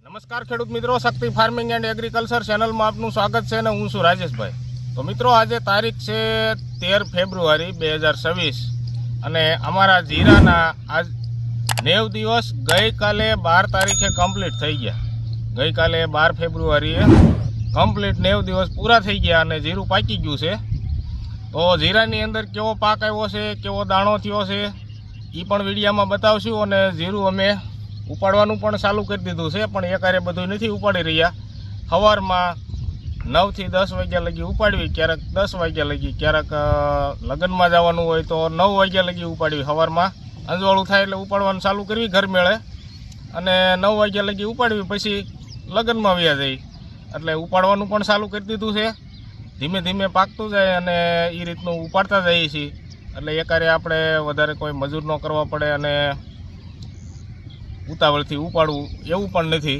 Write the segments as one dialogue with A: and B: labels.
A: નમસ્કાર ખેડૂત મિત્રો, શક્તિ ફાર્મિંગ એન્ડ એગ્રીકલ્ચર ચેનલમાં આપનું સ્વાગત છે અને હું છું રાજેશભાઈ. તો મિત્રો, આજે તારીખ છે 13 ફેબ્રુઆરી 2026 અને અમારા જીરાના આજ 90 દિવસ ગઈકાલે 12 તારીખે કમ્પ્લીટ થઈ ગયા. ગઈકાલે 12 ફેબ્રુઆરીએ કમ્પ્લીટ 90 દિવસ પૂરા થઈ ગયા અને જીરું પાકી ગયું છે. તો જીરાની અંદર કેવો પાક આવ્યો છે, કેવો દાણો થયો છે એ પણ વિડીયામાં બતાવશું. અને જીરું અમે ઉપાડવાનું પણ ચાલુ કરી દીધું છે, પણ એકારે બધું નથી ઉપાડી રહ્યા. સવારમાં 9 થી 10 વાગ્યા લગી ઉપાડવી, ક્યારેક 10 વાગ્યા લગી, ક્યારેક લગ્નમાં જવાનું હોય તો 9 વાગ્યા લગી ઉપાડવી. સવારમાં અંજવાળું થાય એટલે ઉપાડવાનું ચાલુ કરવી ઘર મેળે, અને 9 વાગ્યા લગી ઉપાડવી, પછી લગ્નમાં વ્યા જઈ. એટલે ઉપાડવાનું પણ ચાલુ કરી દીધું છે. ધીમે ધીમે પાકતું જાય અને એ રીતનું ઉપાડતા જઈએ છીએ. એટલે એકારે આપણે વધારે કોઈ મજૂર ન કરવા પડે અને ઉતાવળથી ઉપાડવું એવું પણ નથી.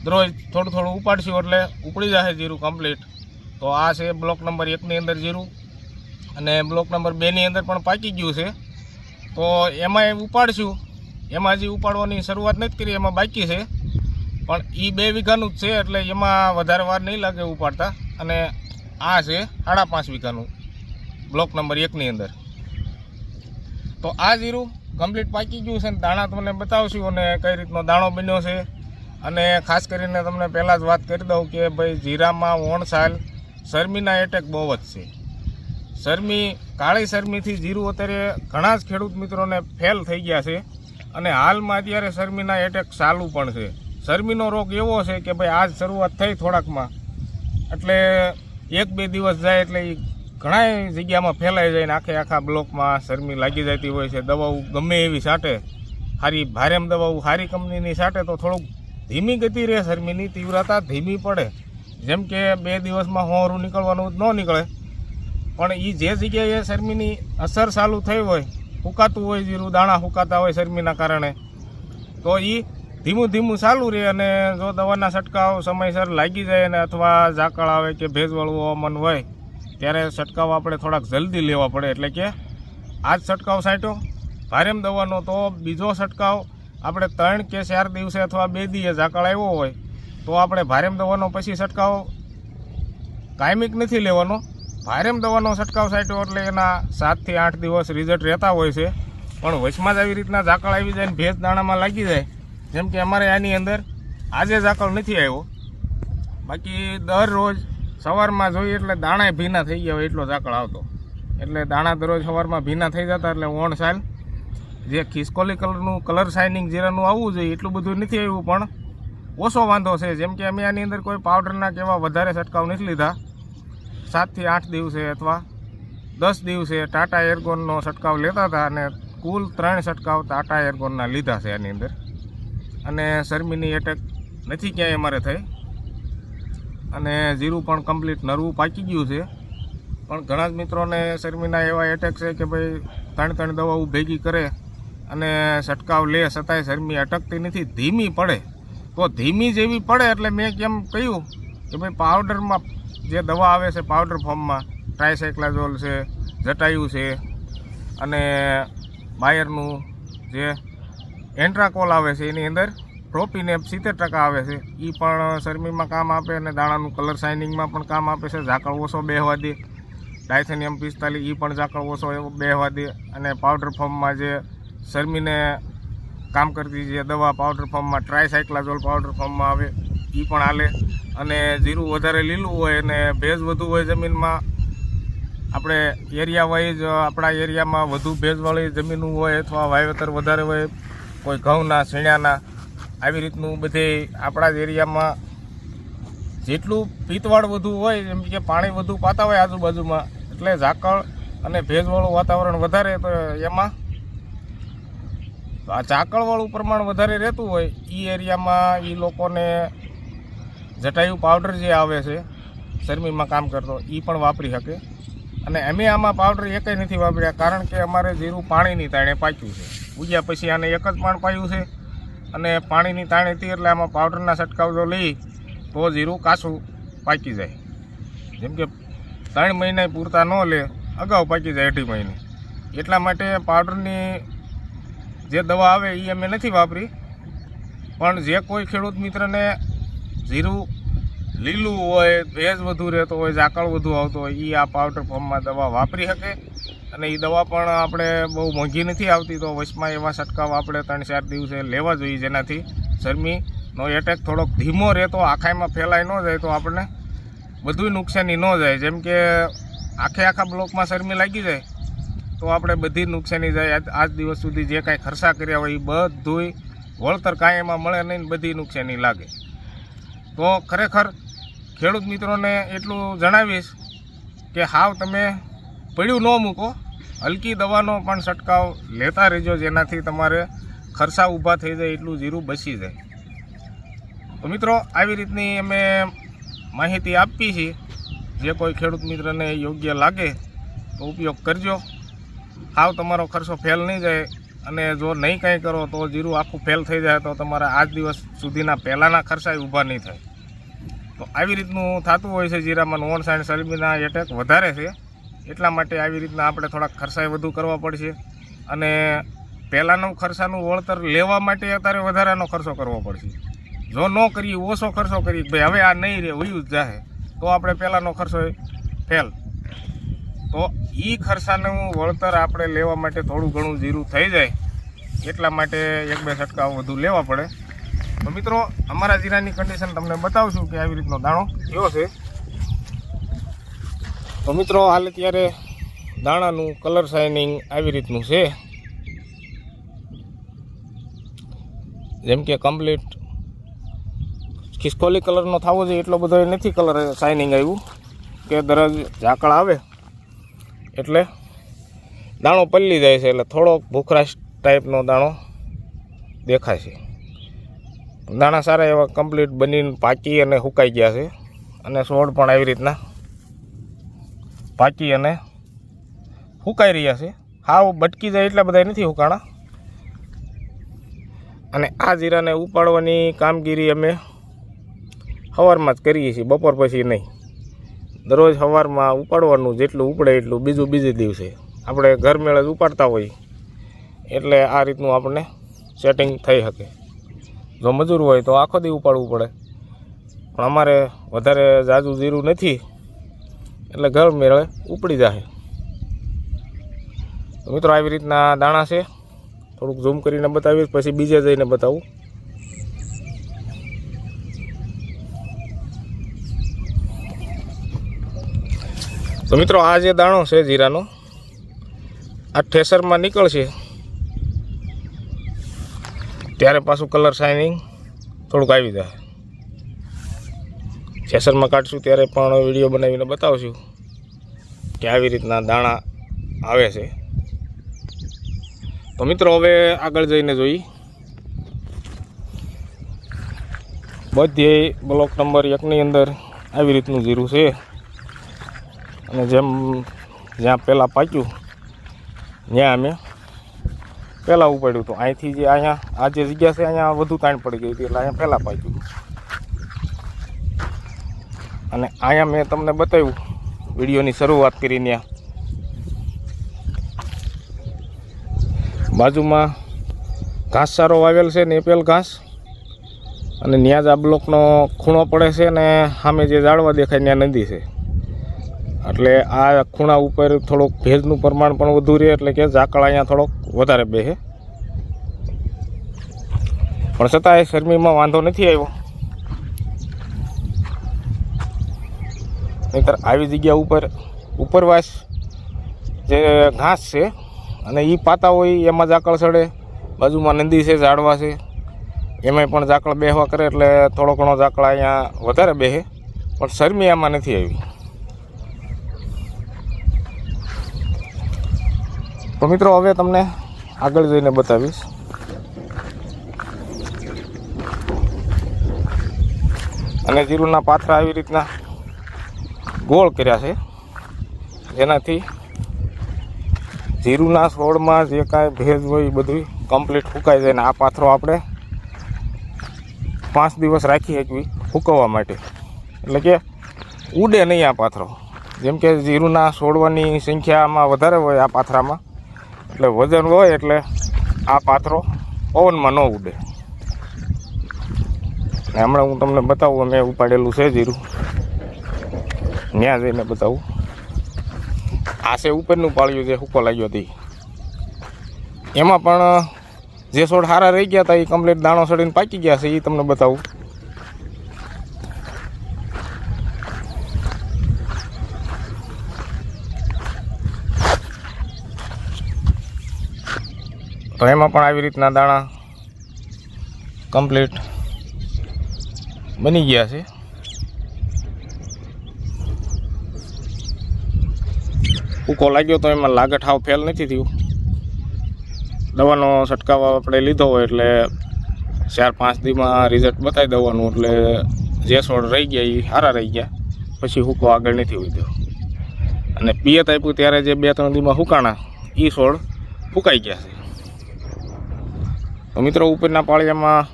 A: દરરોજ થોડું થોડું ઉપાડશું એટલે ઉપડી જશે જીરું કમ્પ્લીટ. તો આ છે બ્લોક નંબર 1ની અંદર જીરું, અને બ્લોક નંબર 2ની અંદર પણ પાકી ગયું છે. તો એમાં ઉપાડશું. એમાં હજી ઉપાડવાની શરૂઆત નથી કરી, એમાં બાકી છે. પણ એ 2 વીઘાનું જ છે એટલે એમાં વધારે વાર નહીં લાગે ઉપાડતા. અને આ છે 5.5 વીઘાનું બ્લોક નંબર 1ની અંદર. તો આ જીરું કમ્પ્લીટ પાકી ગયું છે. દાણા તમને બતાવશું અને કઈ રીતનો દાણો બન્યો છે. અને ખાસ કરીને તમને પહેલાં જ વાત કરી દઉં કે ભાઈ, જીરામાં ઓણસાલ શરમીના એટેક બહુ જ છે. શરમી, કાળી શરમીથી જીરું અત્યારે ઘણા જ ખેડૂત મિત્રોને ફેલ થઈ ગયા છે. અને હાલમાં અત્યારે શરમીના એટેક ચાલુ પણ છે. શરમીનો રોગ એવો છે કે ભાઈ, આજ શરૂઆત થઈ થોડાકમાં, એટલે 1-2 દિવસ જાય એટલે એ ઘણા જગ્યામાં ફેલાઈ જાય ને આખા બ્લોકમાં શરમી લાગી જતી હોય છે. દવાઓ ગમે એવી છાંટે, સારી ભારેમ દવાઓ સારી કંપનીની છાંટે તો થોડુંક ધીમી ગતિ રહે, શરમીની તીવ્રતા ધીમી પડે. જેમ કે 2 દિવસમાં હોરું નીકળવાનું ન નીકળે, પણ એ જે જગ્યાએ શરમીની અસર ચાલુ થઈ હોય, હુકાતું હોય જીરું, દાણા હુકાતા હોય શરમીના કારણે, તો એ ધીમું ચાલુ રહે. અને જો દવાના છંટકાવ સમયસર લાગી જાય અને અથવા ઝાકળ આવે કે ભેજવાળું હવામાન હોય ત્યારે છંટકાવ આપણે થોડાક જલ્દી લેવા પડે. એટલે કે આજ છંટકાવ છાંટ્યો ભારેમ દવાનો, તો બીજો છંટકાવ આપણે 3 કે 4 દિવસે અથવા 2 દિવસે ઝાકળ આવ્યો હોય તો આપણે ભારેમ દવાનો પછી છંટકાવ કાયમિક નથી લેવાનો. ભારેમ દવાનો છંટકાવ છાંટ્યો એટલે એના 7 થી 8 દિવસ રિઝલ્ટ રહેતા હોય છે. પણ વચમાં જ આવી રીતના ઝાકળ આવી જાય ને ભેજ દાણામાં લાગી જાય, જેમ કે અમારે આની અંદર આજે ઝાકળ નથી આવ્યો, બાકી દરરોજ સવારમાં જોઈએ એટલે દાણા ભીના થઈ ગયા હોય એટલો ઝાકળ આવતો. એટલે દાણા દરરોજ સવારમાં ભીના થઈ જતા, એટલે ઓણસાલ જે ખિસકોલી કલરનું કલર શાઇનિંગ જીરાનું આવવું જોઈએ એટલું બધું નથી આવ્યું, પણ ઓછો વાંધો છે. જેમ કે અમે આની અંદર કોઈ પાવડરના કે એવા વધારે છંટકાવ નથી લીધા. 7 થી 8 દિવસે અથવા 10 દિવસે ટાટા એર્ગોનનો છંટકાવ લેતા હતા, અને કુલ 3 છંટકાવ ટાટા એર્ગોનના લીધા છે આની અંદર. અને શરમીની એટેક નથી ક્યાંય અમારે થઈ. અને જીરું પણ કમ્પ્લીટ નરવું પાકી ગયું છે. પણ ઘણા જ મિત્રોને શરમીના એવા એટેક છે કે ભાઈ 3 દવાઓ ભેગી કરે અને છંટકાવ લે છતાંય શરમી અટકતી નથી, ધીમી પડે. તો ધીમી જેવી પડે એટલે મેં કેમ કહ્યું કે ભાઈ, પાવડરમાં જે દવા આવે છે પાવડર ફોર્મમાં, ટ્રાયસાઇક્લાઝોલ છે, જટાયુ છે, અને બાયરનું જે એન્ટ્રાકોલ આવે છે એની અંદર પ્રોપીનેપ 70% આવે છે. એ પણ શરમીમાં કામ આપે અને દાણાનું કલર શાઇનિંગમાં પણ કામ આપે છે. ઝાકળ ઓછો બેહવા દે. ડાયથેનિયમ 45 એ પણ ઝાકળ ઓછો બેહવા દે. અને પાવડર ફોર્મમાં જે શરમીને કામ કરતી જે દવા પાવડર ફોર્મમાં ટ્રાયસાઇક્લાઝોલ પાવડર ફોર્મમાં આવે એ પણ હાલે. અને જીરું વધારે લીલું હોય અને ભેજ વધુ હોય જમીનમાં, આપણે એરિયા વાઇઝ આપણા એરિયામાં વધુ ભેજવાળી જમીન હોય અથવા વાવેતર વધારે હોય, કોઈ ઘઉંના, શીણાના, આવી રીતનું બધે આપણા જ એરિયામાં જેટલું પિત્તવાળ વધુ હોય, જેમ કે પાણી વધુ પાતા હોય આજુબાજુમાં, એટલે ઝાકળ અને ભેજવાળું વાતાવરણ વધારે, તો એમાં આ ઝાકળવાળું પ્રમાણ વધારે રહેતું હોય એ એરિયામાં એ લોકોને જટાયુ પાવડર જે આવે છે શરમીમાં કામ કરતો એ પણ વાપરી શકે. અને અમે આમાં પાવડર એકેય નથી વાપર્યા, કારણ કે અમારે જીરું પાણીની તાણે પાક્યું છે. ઉગ્યા પછી આને એક જ પાણ પાયું છે, અને પાણીની તાણે હતી એટલે આમાં પાવડરના છંટકાવ જો લઈ તો જીરું કાચું પાકી જાય. જેમ કે 3 મહિના પૂરતા ન લે, અગાઉ પાકી જાય 2.5 મહિને. એટલા માટે પાવડરની જે દવા આવે એ અમે નથી વાપરી. પણ જે કોઈ ખેડૂત મિત્રને જીરું લીલું હોય, ભેજ વધુ રહેતો હોય, ઝાકળ વધુ આવતો હોય, એ આ પાવડર ફોર્મમાં દવા વાપરી શકે. અને એ દવા પણ આપણે બહુ મોંઘી નથી આવતી, તો વચમાં એવા છંટકાવ આપણે 3-4 દિવસે લેવા જોઈએ, જેનાથી શરમીનો એટેક થોડોક ધીમો રહેતો, આખાઈમાં ફેલાઈ ન જાય, તો આપણને બધું નુકસાની ન જાય. જેમ કે આખા બ્લોકમાં શરમી લાગી જાય તો આપણે બધી નુકસાની જાય. આજ દિવસ સુધી જે કાંઈ ખર્ચા કર્યા હોય એ બધુંય વળતર કાંઈ એમાં મળે નહીં, બધી નુકસાની લાગે. તો ખરેખર ખેડૂત મિત્રોને એટલું જણાવીશ કે હાવ તમે પડ્યું ન મૂકો, હલકી દવાનો પણ છંટકાવ લેતા રહેજો, જેનાથી તમારે ખર્ચા ઊભા થઈ જાય એટલું જીરું બચી જાય. તો મિત્રો, આવી રીતની અમે માહિતી આપીએ છીએ. જે કોઈ ખેડૂત મિત્રને યોગ્ય લાગે તો ઉપયોગ કરજો. હાવ તમારો ખર્ચો ફેલ નહીં જાય, અને જો નહીં કંઈ કરો તો જીરું આખું ફેલ થઈ જાય, તો તમારા આજ દિવસ સુધીના પહેલાંના ખર્ચા ઊભા નહીં થાય. તો આવી રીતનું થતું હોય છે જીરામાં. નોન સાઇન શરમીના એટેક વધારે છે, એટલા માટે આવી રીતના આપણે થોડાક ખર્ચાએ વધુ કરવા પડશે. અને પહેલાંનું ખર્ચાનું વળતર લેવા માટે અત્યારે વધારાનો ખર્ચો કરવો પડશે. જો ન કરીએ, ઓછો ખર્ચો કરીએ, ભાઈ હવે આ નહીં રહે, વયું જ જાહે, તો આપણે પહેલાંનો ખર્ચો ફેલ. તો એ ખર્ચાનું વળતર આપણે લેવા માટે થોડું ઘણું જીરું થઈ જાય, એટલા માટે 1-2 છંટકાવ વધુ લેવા પડે. તો મિત્રો, અમારા જીરાની કન્ડિશન તમને બતાવશું કે આવી રીતનો દાણો કેવો છે. તો મિત્રો, હાલ અત્યારે દાણાનું કલર શાઇનિંગ આવી રીતનું છે. જેમ કે કમ્પ્લીટ ખિસકોલી કલરનો થવો જોઈએ એટલો બધો નથી કલર શાઇનિંગ આવ્યું, કે દરજ ઝાકળ આવે એટલે દાણો પલળી જાય છે, એટલે થોડોક ભૂખરાશ ટાઈપનો દાણો દેખાય છે. દાણા સારા એવા કમ્પ્લીટ બનીને પાકી અને સુકાઈ ગયા છે, અને છોડ પણ આવી રીતના પાકી અને સુકાઈ રહ્યા છે. હાવ બટકી જાય એટલા બધા નથી સુકાણા. અને આ જીરાને ઉપાડવાની કામગીરી અમે સવારમાં જ કરીએ છીએ, બપોર પછી નહીં. દરરોજ સવારમાં ઉપાડવાનું, જેટલું ઉપડે એટલું, બીજે દિવસે આપણે ઘર મેળે જ ઉપાડતા હોઈએ, એટલે આ રીતનું આપણને સેટિંગ થઈ શકે. જો મજૂર હોય તો આખો દી ઉપાડવું પડે, પણ અમારે વધારે ઝાઝું જીરું નથી, એટલે ઘર મેળે ઉપડી જાય. તો મિત્રો, આવી રીતના દાણા છે. થોડુંક ઝૂમ કરીને બતાવીશ, પછી બીજે જઈને બતાવું. તો મિત્રો, આ જે દાણો છે જીરાનો, આ ઠેસરમાં નીકળશે ત્યારે પાછું કલર શાઇનિંગ થોડુંક આવી જાય. ઠેસરમાં કાઢશું ત્યારે પણ વિડીયો બનાવીને બતાવશું કે આવી રીતના દાણા આવે છે. તો મિત્રો, હવે આગળ જઈને જોઈ. બધી બ્લોક નંબર 1ની અંદર આવી રીતનું જીરું છે. અને જ્યાં પહેલાં પાક્યું ત્યાં અમે પહેલાં ઉપાડ્યું હતું. અહીંથી જે અહીંયા આ જે જગ્યા છે, અહીંયા વધુ તાણ પડી ગઈ હતી, એટલે અહીંયા પહેલાં પાક્યું. અને અહીંયા મેં તમને બતાવ્યું વિડીયોની શરૂઆત કરીને. બાજુમાં ઘાસ સારો વાવેલ છે, નેપેલ ઘાસ, અને ત્યાં જ આ બ્લોકનો ખૂણો પડે છે, અને સામે જે ઝાડવા દેખાય ત્યાં નદી છે. એટલે આ ખૂણા ઉપર થોડુંક ભેજનું પ્રમાણ પણ વધુ રહે, એટલે કે ઝાકળ અહીંયા થોડોક વધારે બેસે. પણ છતાંય શરમીમાં વાંધો નથી આવ્યો. નહીંતર આવી જગ્યા ઉપર ઉપરવાસ જે ઘાસ છે અને એ પાતા હોય એમાં ઝાકળ ચડે, બાજુમાં નદી છે, ઝાડવા છે, એમાંય પણ ઝાકળ બેસવા કરે, એટલે થોડો ઘણો ઝાકળ અહીંયા વધારે બેસે. પણ શરમી આમાં નથી આવી. તો મિત્રો, હવે તમને આગળ જઈને બતાવીશ. અને જીરુના પાથરા આવી રીતના ગોળ કર્યા છે, જેનાથી જીરુના છોડમાં જે કાંઈ ભેજ હોય એ બધું કમ્પ્લીટ સુકાઈ જાય. ને આ પાથરો આપણે 5 દિવસ રાખી શકવી સૂકવવા માટે, એટલે કે ઉડે નહીં આ પાથરો. જેમ કે જીરુના છોડવાની સંખ્યામાં વધારે હોય આ પાથરામાં, એટલે વજન હોય, એટલે આ પાથરો પવનમાં ન ઉડે. ને હમણાં હું તમને બતાવું, અમે ઉપાડેલું છે જીરું, ત્યાં જઈને બતાવું. આ છે ઉપરનું પાળિયું જે સૂકો લાગ્યો હતી, એમાં પણ જે છોડ સારા રહી ગયા હતા એ કમ્પ્લીટ દાણો સડીને પાકી ગયા છે, એ તમને બતાવું. તો એમાં પણ આવી રીતના દાણા કમ્પ્લીટ બની ગયા છે. સૂકો લાગ્યો તો એમાં લાગટ હાવ ફેલ નથી થયું. દવાનો છંટકાવ આપણે લીધો હોય એટલે 4-5 દીમાં રિઝલ્ટ બતાવી દેવાનું, એટલે જે છોડ રહી ગયા એ સારા રહી ગયા, પછી સૂકો આગળ નથી વધ્યો. અને પિયત આપ્યું ત્યારે જે 2-3 દીમાં સુકાણા એ છોડ ફૂંકાઈ ગયા છે. તો મિત્રો ઉપરના પાળિયામાં,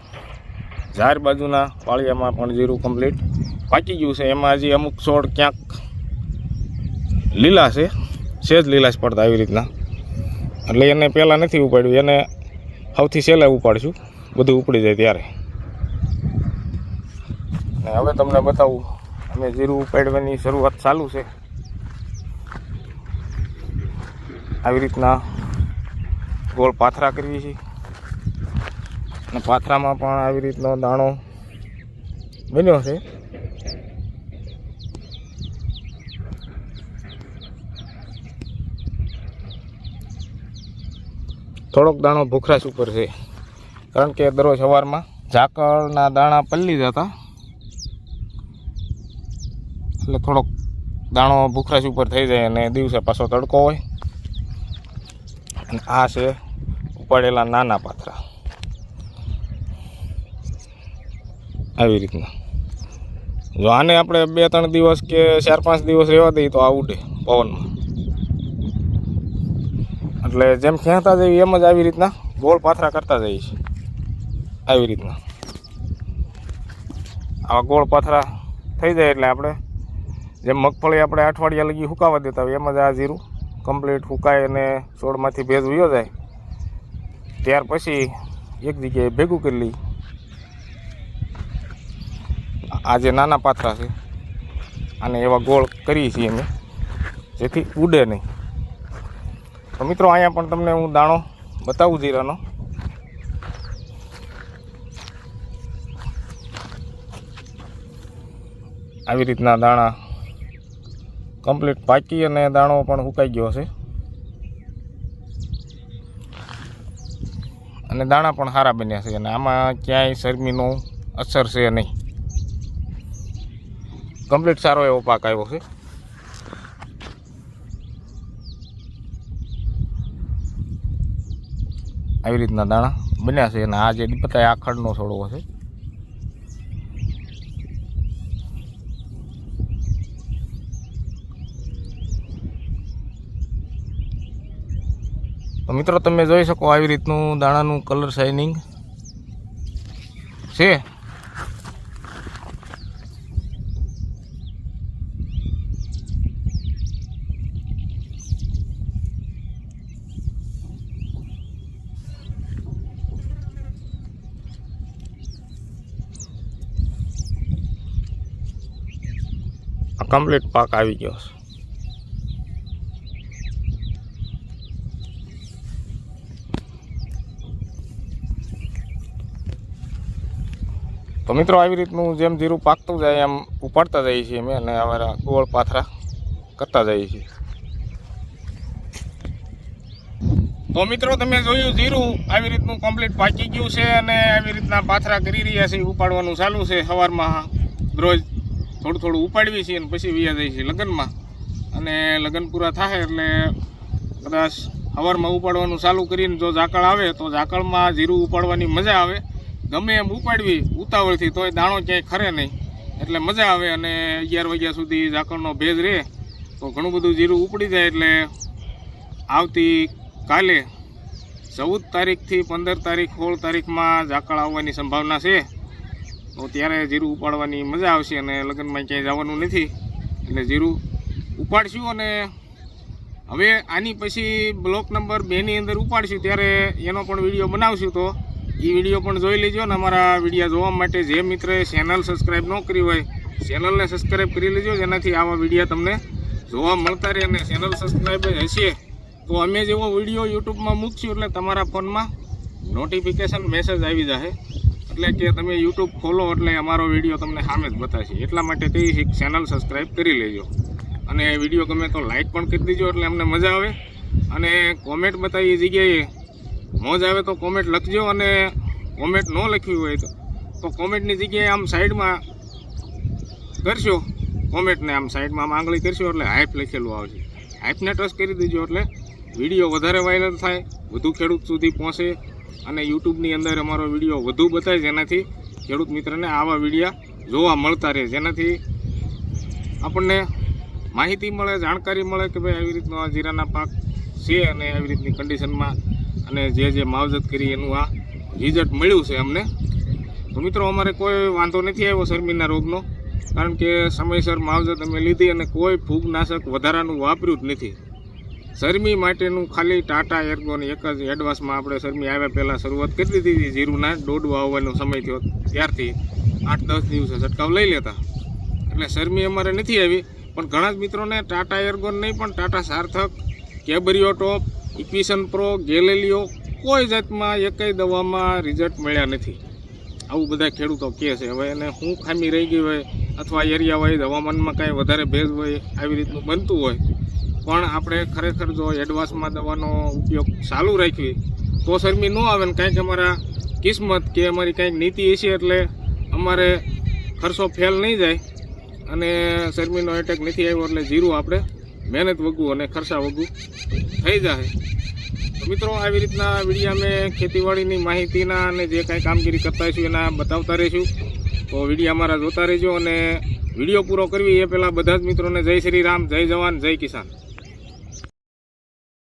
A: ઝાર બાજુના પાળિયામાં પણ જીરું કમ્પ્લીટ પાકી ગયું છે. એમાં હજી અમુક છોડ ક્યાંક લીલા છે, સેજ લીલાશ પડતા આવી રીતના, એટલે એને પહેલાં નથી ઉપાડ્યું, એને સૌથી સહેલા ઉપાડશું બધું ઉપડી જાય ત્યારે. ને હવે તમને બતાવું, અમે જીરું ઉપાડવાની શરૂઆત ચાલુ છે. આવી રીતના ગોળ પાથરા કરવી છે, અને પાથરામાં પણ આવી રીતનો દાણો બન્યો છે. થોડોક દાણો ભૂખરાશ ઉપર છે, કારણ કે દરરોજ સવારમાં ઝાકળના દાણા પલળી જતા, એટલે થોડોક દાણો ભૂખરાશ ઉપર થઈ જાય, અને દિવસે પાછો તડકો હોય. અને આ છે ઉપાડેલા નાના પાથરા, આવી રીતના. જો આને આપણે 2-3 દિવસ કે 4-5 દિવસ રહેવા દઈએ તો આ ઉડે પવનમાં, એટલે જેમ ખેંચતા જઈએ એમ જ આવી રીતના ગોળ પાથરા કરતા જઈએ છીએ. આવી રીતના આવા ગોળ પાથરા થઈ જાય એટલે આપણે જેમ મગફળી આપણે અઠવાડિયા લગી સુકાવા દેતા હોય, એમ જ આ જીરું કમ્પ્લીટ સુકાય અને છોડમાંથી ભેજ વયો જાય, ત્યાર પછી એક જગ્યાએ ભેગું કરી લઈ. આ જે નાના પાથરા છે આને એવા ગોળ કરીએ છીએ અમે, જેથી ઉડે નહીં. તો મિત્રો અહીંયા પણ તમને હું દાણો બતાવું જીરાનો. આવી રીતના દાણા કમ્પ્લીટ પાકી અને દાણો પણ સુકાઈ ગયો છે, અને દાણા પણ સારા બન્યા છે, અને આમાં ક્યાંય શરમીનો અસર છે નહીં. કમ્પ્લીટ સારો એવો પાક આવ્યો છે. આવી રીતના દાણા બન્યા છે, અને આ જે બતાય આખડનો છોડવો છે. તો મિત્રો તમે જોઈ શકો આવી રીતનું દાણાનું કલર શાઇનિંગ છે. કમ્પ્લીટ પાક આવી ગયો છે. તો મિત્રો આવી રીતનું જેમ જીરું પાકતું જાય એમ ઉપાડતા જઈએ છીએ અમે, અને અમારા ગોળ પાથરા કરતા જઈએ છીએ. તો મિત્રો તમે જોયું જીરું આવી રીતનું કમ્પ્લીટ પાકી ગયું છે, અને આવી રીતના પાથરા કરી રહ્યા છે. ઉપાડવાનું ચાલુ છે. સવારમાં રોજ થોડું થોડું ઉપાડવી છીએ, અને પછી વ્યા જઈએ છીએ લગ્નમાં, અને લગ્ન પૂરા થાય એટલે કદાચ સવારમાં ઉપાડવાનું ચાલુ કરીને જો ઝાકળ આવે તો ઝાકળમાં જીરું ઉપાડવાની મજા આવે. ગમે એમ ઉપાડવી ઉતાવળથી તોય દાણો ક્યાંય ખરે નહીં, એટલે મજા આવે. અને 11 વાગ્યા સુધી ઝાકળનો ભેજ રહે તો ઘણું બધું જીરું ઉપડી જાય. એટલે આવતી કાલે 14 તારીખથી 15 તારીખ 16 તારીખમાં ઝાકળ આવવાની સંભાવના છે. તો ત્યારે જીરું ઉપાડવાની મજા આવશે, અને લગ્નમાં ક્યાંય જવાનું નથી એટલે જીરું ઉપાડશું. અને હવે આની પછી બ્લોક નંબર 2 ની અંદર ઉપાડશું ત્યારે એનો પણ વિડીયો બનાવશું. તો એ વિડીયો પણ જોઈ લેજો ને અમારા વિડીયો જોવા માટે જે મિત્રએ ચેનલ સબસ્ક્રાઈબ ન કરી હોય ચેનલને સબસ્ક્રાઈબ કરી લેજો, જેનાથી આવા વિડીયો તમને જોવા મળતા રહે. અને ચેનલ સબસ્ક્રાઈબ હશે તો અમે જેવો વિડીયો યુટ્યુબમાં મૂકશું એટલે તમારા ફોનમાં નોટિફિકેશન મેસેજ આવી જશે, એટલે કે તમે યુટ્યુબ ખોલો એટલે અમારો વિડીયો તમને સામે જ બતાવશે. એટલા માટે કહીશ ચેનલ સબસ્ક્રાઈબ કરી લેજો અને વિડીયો ગમે તો લાઈક પણ કરી દેજો એટલે અમને મજા આવે. અને કોમેન્ટ બતાવી જગ્યાએ મોજ આવે તો કોમેન્ટ લખજો, અને કોમેન્ટ ન લખવી હોય તો કોમેન્ટની જગ્યાએ આમ સાઈડમાં કરશો, કોમેન્ટને આમ સાઈડમાં આમ આંગળી કરશો એટલે હાઈપ લખેલું આવશે. હાઈપને ટચ કરી દેજો એટલે વિડીયો વધારે વાયરલ થાય, વધુ ખેડૂત સુધી પહોંચે અને યુટ્યુબની અંદર અમારો વિડીયો વધુ બતાવે, જેનાથી ખેડૂત મિત્રને આવા વિડીયા જોવા મળતા રહે, જેનાથી આપણને માહિતી મળે, જાણકારી મળે કે ભાઈ આવી રીતનો આ જીરાના પાક છે અને આવી રીતની કન્ડિશનમાં અને જે માવજત કરી એનું આ રિઝલ્ટ મળ્યું છે અમને. તો મિત્રો અમારે કોઈ વાંધો નથી આવ્યો શરમીના રોગનો, કારણ કે સમયસર માવજત અમે લીધી અને કોઈ ફૂગનાશક વધારાનું વાપર્યું જ નથી. શરમી માટેનું ખાલી ટાટા એર્ગોની એક જ એડવાન્સમાં આપણે શરમી આવ્યા પહેલાં શરૂઆત કરી દીધી હતી. જીરુના દોડવા આવવાનો સમય થયો ત્યારથી 8-10 દિવસે છંટકાવ લઈ લેતા, એટલે શરમી અમારે નથી આવી. પણ ઘણા જ મિત્રોને ટાટા એર્ગોન નહીં પણ ટાટા સાર્થક, કેબરિયો ટોપ, ઇક્વિશન પ્રો, ગેલેલિયો કોઈ જાતમાં એકય દવામાં રિઝલ્ટ મળ્યા નથી, આવું બધા ખેડૂતો કહે છે. હવે એને શું ખામી રહી ગઈ હોય અથવા એરિયા હોય, હવામાનમાં કાંઈ વધારે ભેજ હોય, આવી રીતનું બનતું હોય, પણ આપણે ખરેખર જો એડવાન્સમાં દવાનો ઉપયોગ ચાલુ રાખવી તો શરમી ન આવે ને કાંઈક અમારા કિસ્મત કે અમારી કાંઈક નીતિ હશે એટલે અમારે ખર્ચો ફેલ નહીં જાય અને શરમીનો એટેક નથી આવ્યો એટલે જીરું આપણે મહેનત વગું અને ખર્ચા વગું થઈ જાય. મિત્રો આવી રીતના વિડીયો અમે ખેતીવાડીની માહિતીના અને જે કાંઈ કામગીરી કરતા હોઈશું એના બતાવતા રહીશું. તો વિડીયો અમારા જોતા રહેજો અને વિડીયો પૂરો કરવી એ પહેલાં બધા જ મિત્રોને જય શ્રી રામ, જય જવાન, જય કિસાન.